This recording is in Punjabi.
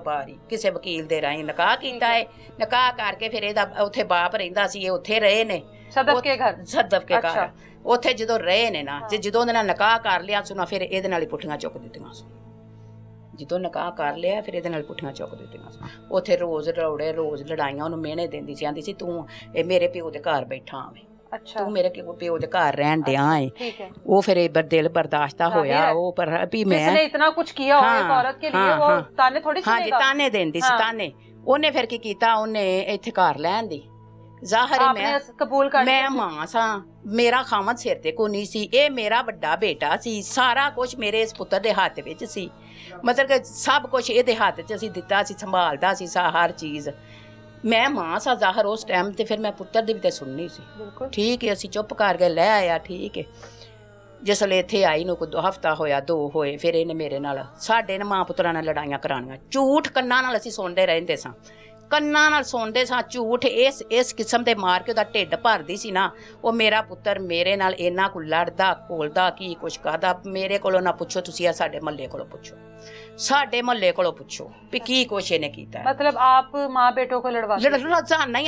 ਬਾਰ ਹੀ ਕਿਸੇ ਵਕੀਲ ਦੇ ਰਾਹੀਂ ਨਿਕਾਹ ਕੀਤਾ ਹੈ। ਨਿਕਾਹ ਕਰਕੇ ਫਿਰ ਇਹਦਾ ਉੱਥੇ ਬਾਪ ਰਹਿੰਦਾ ਸੀ, ਇਹ ਉੱਥੇ ਰਹੇ ਨੇ ਸਦਫ ਕੇ ਘਰ। ਉੱਥੇ ਜਦੋਂ ਰਹੇ ਨੇ ਨਾ ਤੇ ਜਦੋਂ ਉਹਦੇ ਨਾਲ ਨਿਕਾਹ ਕਰ ਲਿਆ ਸੁਣਾ ਫਿਰ ਇਹਦੇ ਨਾਲ ਹੀ ਪੁੱਠੀਆਂ ਚੁੱਕ ਦਿੱਤੀਆਂ ਸੀ। ਜਦੋਂ ਨਿਕਾਹ ਕਰ ਲਿਆ ਫਿਰ ਇਹਦੇ ਨਾਲ ਪੁੱਠੀਆਂ ਚੁੱਕ ਦਿੱਤੀਆਂ ਸੀ। ਉੱਥੇ ਰੋਜ਼ ਰੌੜੇ ਰੋਜ਼ ਲੜਾਈਆਂ, ਉਹਨੂੰ ਮਿਹਣੇ ਦਿੰਦੀ ਸੀ, ਆਂਦੀ ਸੀ ਤੂੰ ਇਹ ਮੇਰੇ ਪਿਓ ਦੇ ਘਰ ਬੈਠਾ ਆਵੇਂ, ਤੂੰ ਮੇਰੇ ਪਿਓ ਦੇ ਘਰ ਰਹਿਣ ਡਿਆ ਏ। ਉਹ ਫਿਰ ਇਹ ਦਿਲ ਬਰਦਾਸ਼ਤ ਹੋਇਆ, ਉਹ ਪਰ ਵੀ ਮੈਂ किसने इतना कुछ किया हो एक औरत के लिए, वो ताने थोड़ी सुनेगा। ਹਾਂਜੀ ਤਾਨੇ ਦਿੰਦੀ ਸੀ ਤਾਨੇ। ਉਹਨੇ ਫਿਰ ਕੀ ਕੀਤਾ, ਉਹਨੇ ਇੱਥੇ ਘਰ ਲੈਣ ਦੀ ਜ਼ਾਹਰ ਮੈਂ ਕਬੂਲ ਕਰ, ਮੈਂ ਮਾਂ ਸਾਂ, ਮੇਰਾ ਖਾਮਦ ਸਿਰ ਤੇ ਕੋਈ ਨਹੀਂ ਸੀ, ਇਹ ਮੇਰਾ ਵੱਡਾ ਬੇਟਾ ਸੀ, ਸਾਰਾ ਕੁਝ ਮੇਰੇ ਇਸ ਪੁੱਤਰ ਦੇ ਹੱਥ ਵਿੱਚ ਸੀ, ਮਤਲਬ ਕਿ ਸਭ ਕੁਝ ਇਹਦੇ ਹੱਥ 'ਚ ਅਸੀਂ ਦਿੱਤਾ ਸੀ, ਸੰਭਾਲਦਾ ਸੀ ਹਰ ਚੀਜ਼। ਮੈਂ ਮਾਂ ਸਾਂ ਜ਼ਾਹਰ ਉਸ ਟਾਈਮ ਤੇ, ਫਿਰ ਮੈਂ ਪੁੱਤਰ ਦੀ ਵੀ ਤੇ ਸੁਣਨੀ ਸੀ। ਠੀਕ ਹੈ ਅਸੀਂ ਚੁੱਪ ਕਰ ਗਏ, ਲੈ ਆਇਆ ਠੀਕ ਹੈ। ਜਿਸ ਵੇਲੇ ਇੱਥੇ ਆਈ ਨੂੰ ਕੋਈ ਹਫ਼ਤਾ ਹੋਇਆ 2 ਹੋਏ, ਫਿਰ ਇਹਨੇ ਮੇਰੇ ਨਾਲ ਸਾਡੇ ਨੇ ਮਾਂ ਪੁੱਤਰਾਂ ਨਾਲ ਲੜਾਈਆਂ ਕਰਾਉਣੀਆਂ, ਝੂਠ ਕੰਨਾਂ ਨਾਲ ਅਸੀਂ ਸੁਣਦੇ ਰਹਿੰਦੇ ਸਾਂ, ਕੰਨਾਂ ਨਾਲ ਸੁਣਦੇ ਸਾਂ ਝੂਠ ਇਸ ਕਿਸਮ ਦੇ ਮਾਰ ਕੇ ਉਹਦਾ ਢਿੱਡ ਭਰਦੀ ਸੀ ਨਾ। ਉਹ ਮੇਰਾ ਪੁੱਤਰ ਮੇਰੇ ਨਾਲ ਇੰਨਾ ਕੁ ਲੜਦਾ ਘੋਲਦਾ ਕੀ ਕੁਛ ਕਰਦਾ, ਮੇਰੇ ਕੋਲੋਂ ਨਾ ਪੁੱਛੋ ਤੁਸੀਂ, ਆ ਸਾਡੇ ਮਹੱਲੇ ਕੋਲੋਂ ਪੁੱਛੋ, ਸਾਡੇ ਮਹੱਲੇ ਕੋਲੋਂ ਪੁੱਛੋ ਵੀ ਕੀ ਕੁਛ ਇਹਨੇ ਕੀਤਾ। मतलब आप माँ बेटों को लड़वा ਨਹੀਂ